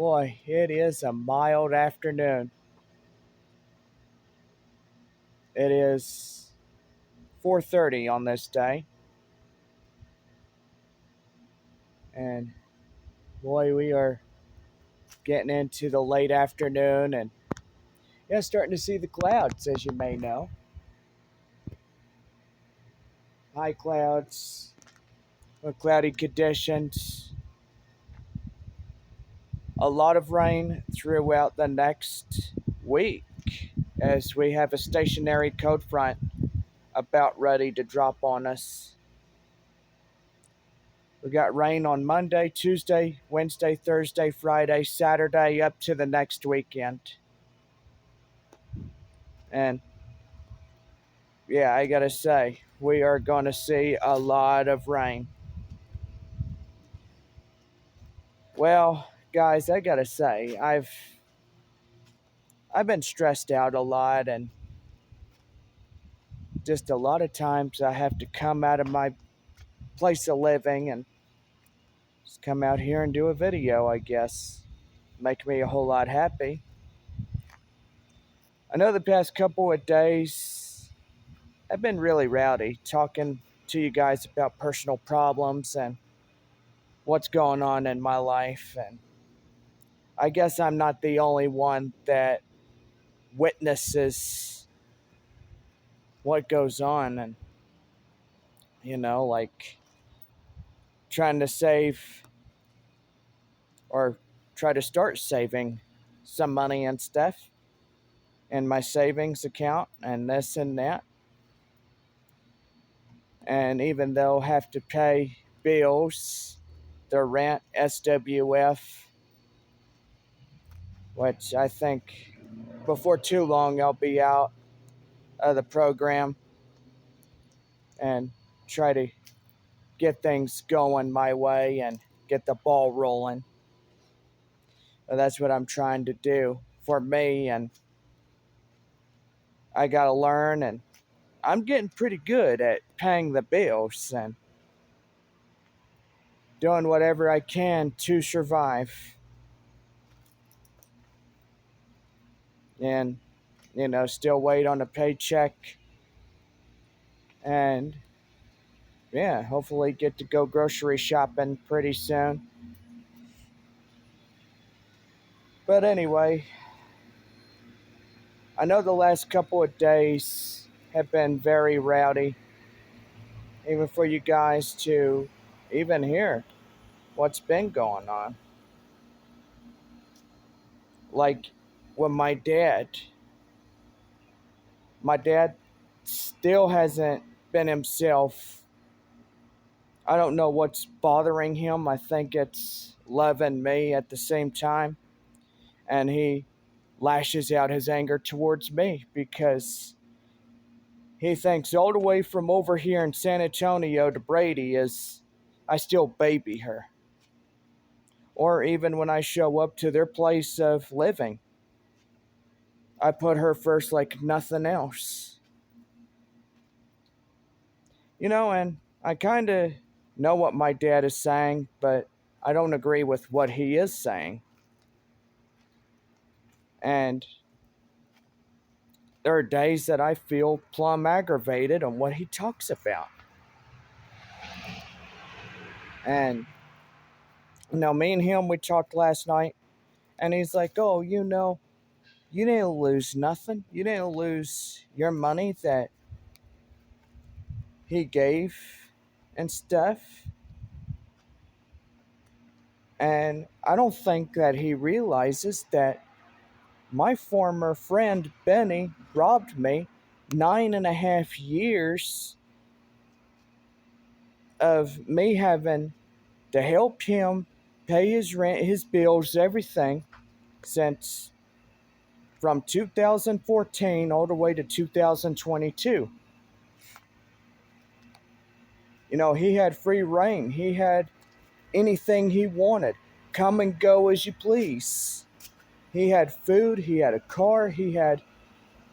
Boy, it is a mild afternoon. It is 4:30 on this day, and boy, we are getting into the late afternoon and starting to see the clouds, as you may know. High clouds, cloudy conditions, a lot of rain throughout the next week as we have a stationary cold front about ready to drop on us. We got rain on Monday, Tuesday, Wednesday, Thursday, Friday, Saturday, up to the next weekend. And yeah, I gotta say, we are gonna see a lot of rain. Well, guys, I gotta say, I've been stressed out a lot, and just a lot of times I have to come out of my place of living and just come out here and do a video, I guess. Make me a whole lot happy. I know the past couple of days I've been really rowdy talking to you guys about personal problems and what's going on in my life. And I guess I'm not the only one that witnesses what goes on. And, like trying to save or try to start saving some money and stuff in my savings account and this and that. And even though I have to pay bills, the rent, SWF, which I think before too long I'll be out of the program and try to get things going my way and get the ball rolling. That's what I'm trying to do for me, and I got to learn, and I'm getting pretty good at paying the bills and doing whatever I can to survive. And, still wait on a paycheck and yeah, hopefully get to go grocery shopping pretty soon. But anyway, I know the last couple of days have been very rowdy, even for you guys to even hear what's been going on. Like with my dad still hasn't been himself. I don't know what's bothering him. I think it's loving me at the same time. And he lashes out his anger towards me because he thinks all the way from over here in San Antonio to Brady is I still baby her. Or even when I show up to their place of living, I put her first like nothing else. And I kind of know what my dad is saying, but I don't agree with what he is saying. And there are days that I feel plumb aggravated on what he talks about. And, me and him, we talked last night, and he's like, oh, you didn't lose nothing. You didn't lose your money that he gave and stuff. And I don't think that he realizes that my former friend Benny robbed me 9.5 years of me having to help him pay his rent, his bills, everything since from 2014 all the way to 2022. He had free reign. He had anything he wanted. Come and go as you please. He had food, he had a car, he had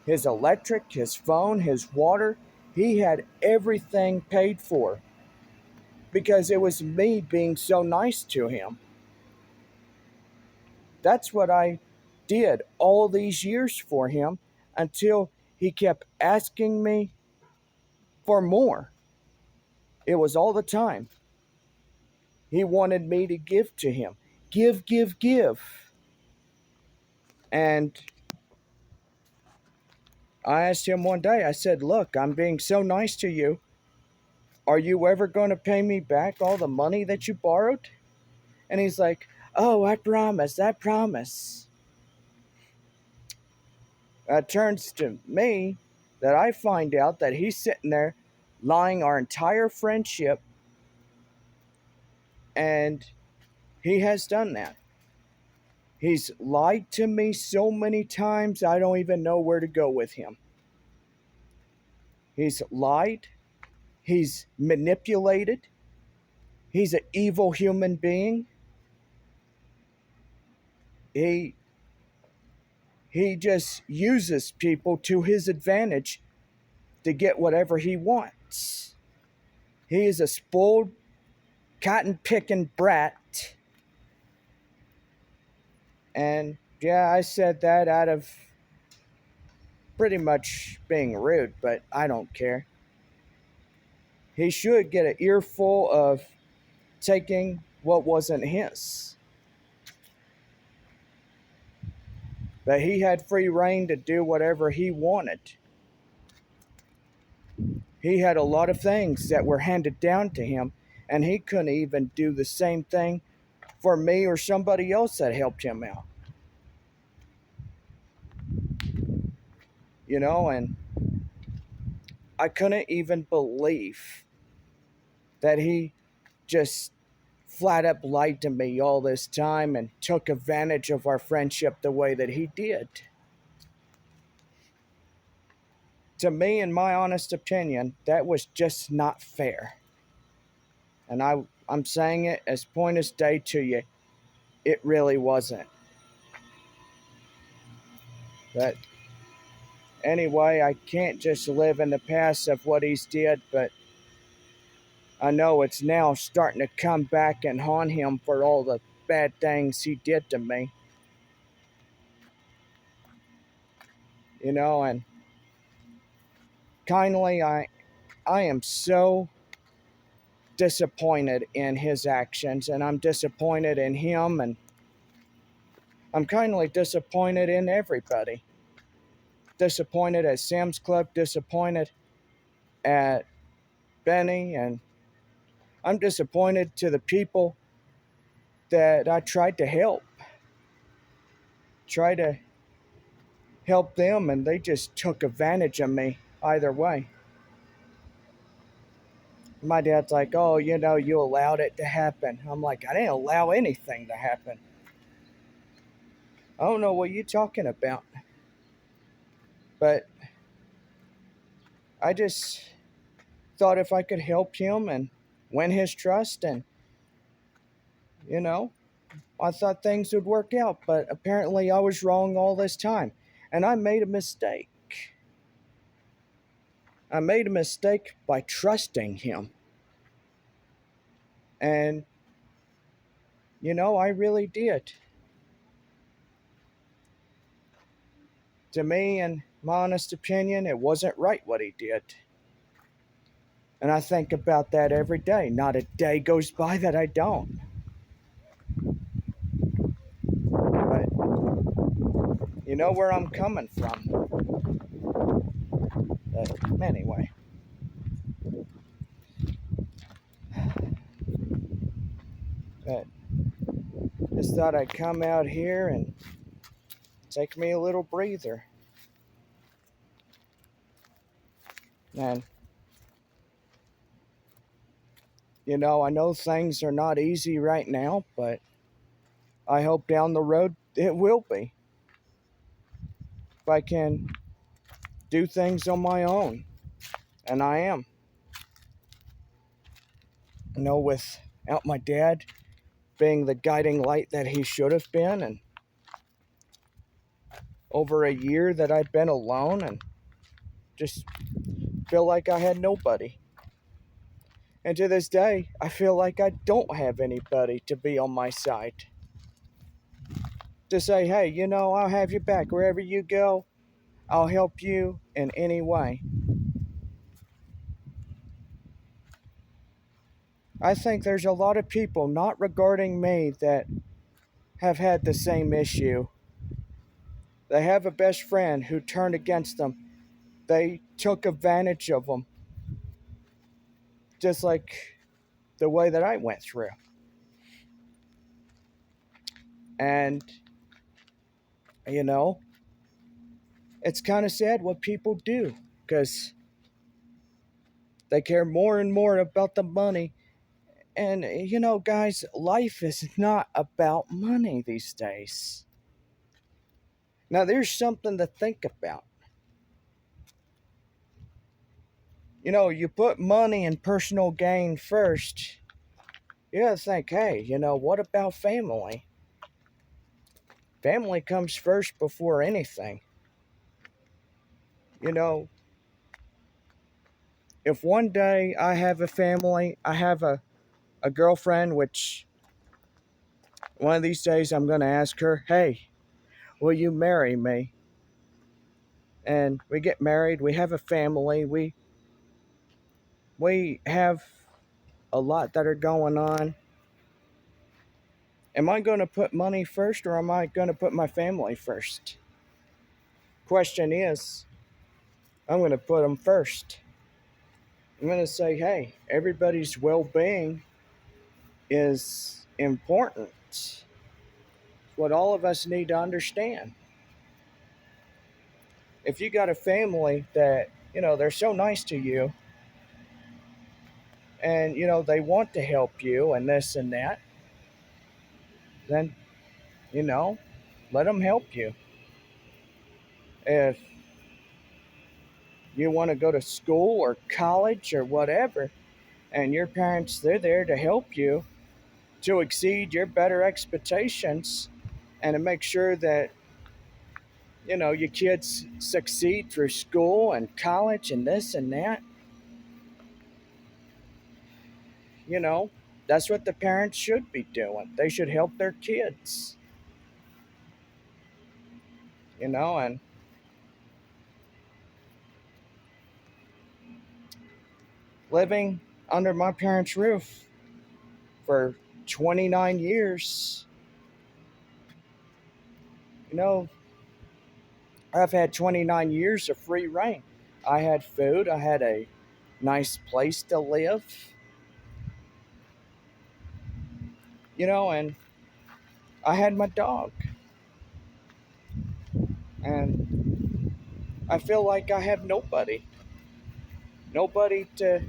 his electric, his phone, his water. He had everything paid for because it was me being so nice to him. That's what I did all these years for him until he kept asking me for more. It was all the time. He wanted me to give to him. Give, give, give. And I asked him one day, I said, "Look, I'm being so nice to you. Are you ever going to pay me back all the money that you borrowed?" And he's like, "Oh, I promise, I promise." It turns to me that I find out that he's sitting there lying our entire friendship, and he has done that. He's lied to me so many times, I don't even know where to go with him. He's lied. He's manipulated. He's an evil human being. He he just uses people to his advantage to get whatever he wants. He is a spoiled, cotton picking brat. And yeah, I said that out of pretty much being rude, but I don't care. He should get an earful of taking what wasn't his. But he had free reign to do whatever he wanted. He had a lot of things that were handed down to him, and he couldn't even do the same thing for me or somebody else that helped him out. And I couldn't even believe that he just flat up lied to me all this time and took advantage of our friendship the way that he did. To me, in my honest opinion, that was just not fair. And I'm saying it as plain as day to you. It really wasn't. But anyway, I can't just live in the past of what he's did, but I know it's now starting to come back and haunt him for all the bad things he did to me. And kindly, I am so disappointed in his actions, and I'm disappointed in him, and I'm kindly disappointed in everybody. Disappointed at Sam's Club, disappointed at Benny, and I'm disappointed to the people that I tried to help. Try to help them, and they just took advantage of me either way. My dad's like, "Oh, you allowed it to happen." I'm like, "I didn't allow anything to happen. I don't know what you're talking about." But I just thought if I could help him and win his trust, and, you know, I thought things would work out. But apparently I was wrong all this time. And I made a mistake. I made a mistake by trusting him. And, I really did. To me, in my honest opinion, it wasn't right what he did. And I think about that every day. Not a day goes by that I don't. But you know where I'm coming from. But anyway. But just thought I'd come out here and take me a little breather. And, I know things are not easy right now, but I hope down the road it will be. If I can do things on my own. And I am. Without my dad being the guiding light that he should have been, and over a year that I've been alone and just feel like I had nobody. And to this day, I feel like I don't have anybody to be on my side. to say, hey, I'll have your back wherever you go. I'll help you in any way. I think there's a lot of people, not regarding me, that have had the same issue. They have a best friend who turned against them. They took advantage of them, just like the way that I went through. And, you know, it's kind of sad what people do because they care more and more about the money. And, guys, life is not about money these days. Now, there's something to think about. You put money and personal gain first. You gotta think, hey, what about family? Family comes first before anything. You know, if one day I have a family, I have a girlfriend, which one of these days I'm gonna ask her, hey, will you marry me? And we get married, we have a family, we have a lot that are going on. Am I going to put money first or am I going to put my family first? Question is, I'm going to put them first. I'm going to say, hey, everybody's well being is important. It's what all of us need to understand. If you got a family that, they're so nice to you and, they want to help you and this and that, then, you know, let them help you. If you want to go to school or college or whatever, and your parents, they're there to help you to exceed your better expectations and to make sure that your kids succeed through school and college and this and that. you know that's what the parents should be doing. They should help their kids. And living under my parents roof for 29 years, you know I've had 29 years of free reign. I had food, I had a nice place to live, and I had my dog. And I feel like I have nobody to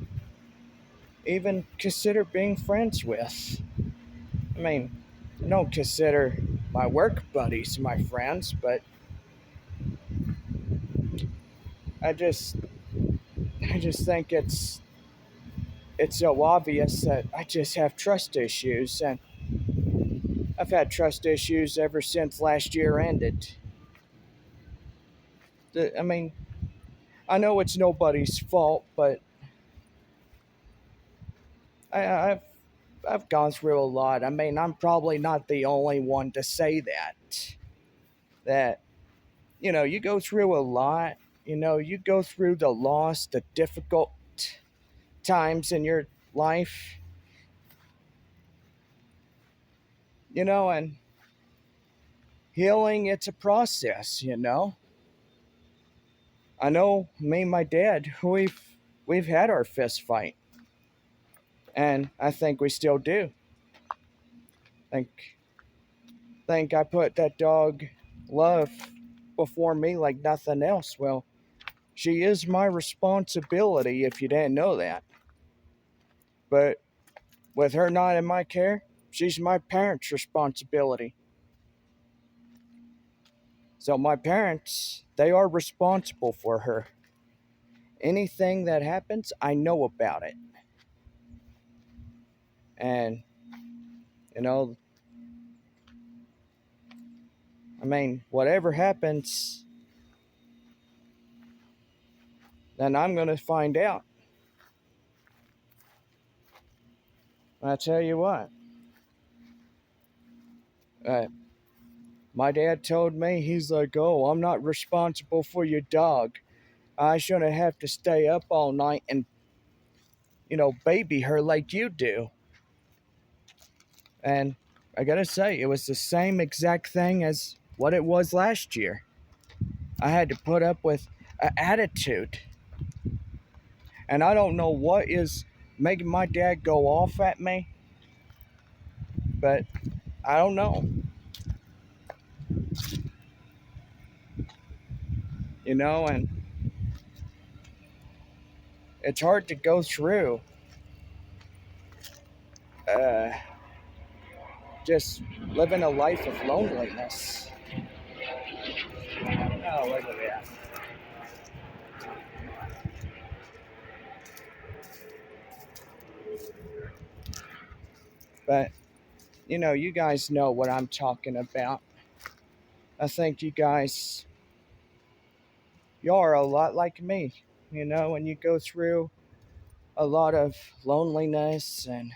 even consider being friends with. I mean, I don't consider my work buddies my friends, but I just I just think it's so obvious that I just have trust issues, and I've had trust issues ever since last year ended. I mean, I know it's nobody's fault, but I've gone through a lot. I mean, I'm probably not the only one to say that. That you go through a lot. You go through the loss, the difficult times in your life. And healing, it's a process. I know me and my dad, we've had our fist fight, and I think we still do. Think think I put that dog love before me like nothing else. Well, she is my responsibility if you didn't know that. But with her not in my care, she's my parents' responsibility. So my parents, they are responsible for her. Anything that happens, I know about it. And, you know, I mean, whatever happens, then I'm going to find out. I tell you what, uh, My dad told me, he's like, oh, I'm not responsible for your dog. I shouldn't have to stay up all night and, baby her like you do. And I gotta say, it was the same exact thing as what it was last year. I had to put up with an attitude. And I don't know what is making my dad go off at me, but I don't know. And it's hard to go through uh, just living a life of loneliness. Oh, look at that. But, you guys know what I'm talking about. I think y'all are a lot like me, and you go through a lot of loneliness and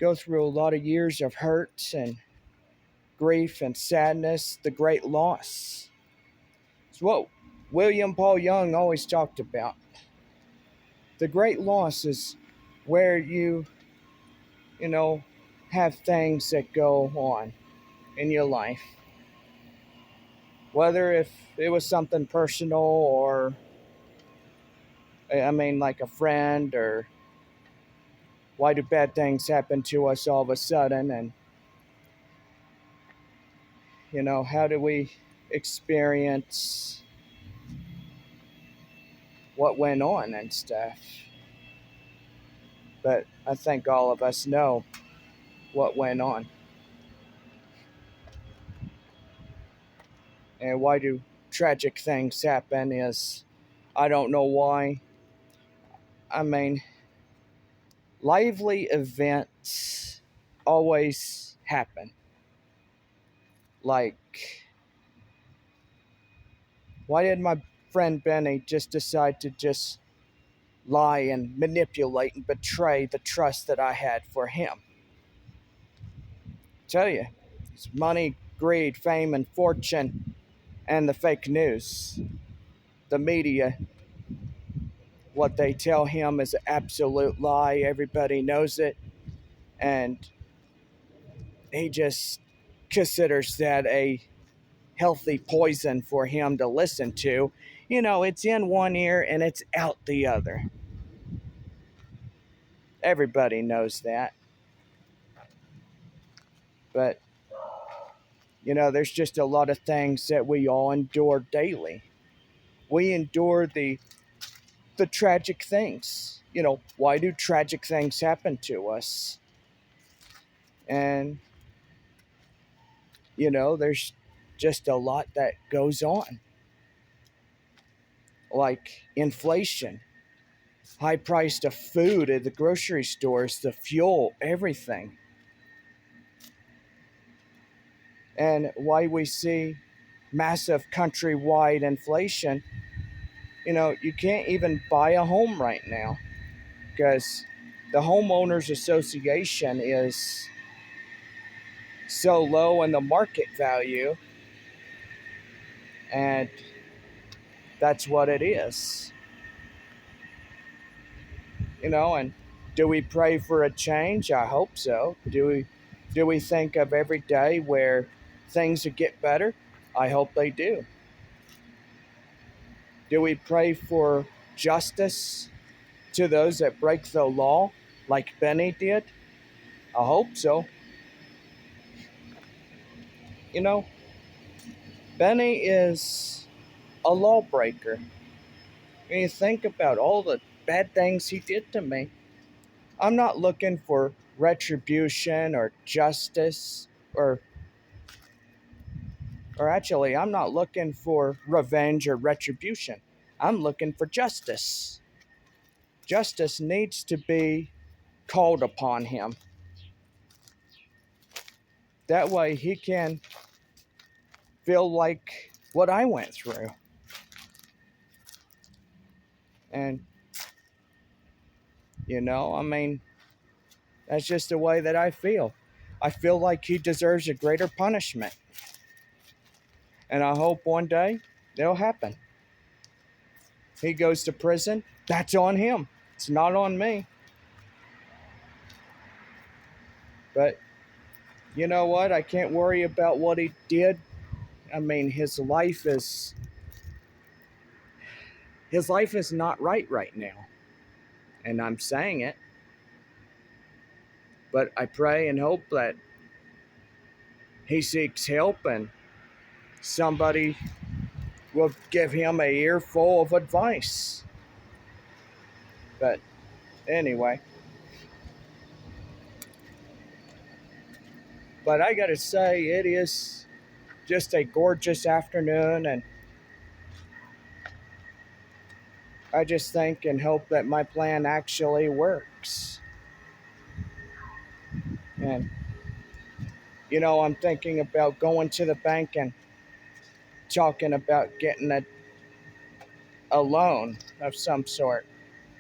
go through a lot of years of hurt and grief and sadness, the great loss. It's what William Paul Young always talked about. The great loss is where you know, have things that go on in your life. Whether if it was something personal or, I mean, like a friend, or why do bad things happen to us all of a sudden? And, how do we experience what went on and stuff? But I think all of us know what went on. And why do tragic things happen is I don't know why. I mean, lively events always happen. Like, why did my friend Benny just decide to just lie and manipulate and betray the trust that I had for him? Tell you, it's money, greed, fame, and fortune, and the fake news. The media, what they tell him is an absolute lie. Everybody knows it. And he just considers that a healthy poison for him to listen to. It's in one ear and it's out the other. Everybody knows that. But, there's just a lot of things that we all endure daily. We endure the tragic things. Why do tragic things happen to us? And, there's just a lot that goes on. Like inflation, high price of food at the grocery stores, the fuel, everything. And why we see massive countrywide inflation. You can't even buy a home right now because the homeowners association is so low in the market value, and that's what it is. And do we pray for a change? I hope so. Do we think of every day where things would get better? I hope they do. Do we pray for justice to those that break the law like Benny did? I hope so. You know, Benny is a lawbreaker. When you think about all the bad things he did to me, I'm not looking for retribution or justice or actually I'm not looking for revenge or retribution. I'm looking for justice. Justice needs to be called upon him. That way he can feel like what I went through. And, I mean, that's just the way that I feel. I feel like he deserves a greater punishment. And I hope one day it'll happen. He goes to prison, that's on him. It's not on me. But you know what? I can't worry about what he did. I mean, his life is not right now. And I'm saying it, but I pray and hope that he seeks help and somebody will give him a earful of advice. But anyway, but I gotta say, it is just a gorgeous afternoon, and I just think and hope that my plan actually works. And, I'm thinking about going to the bank and talking about getting a loan of some sort.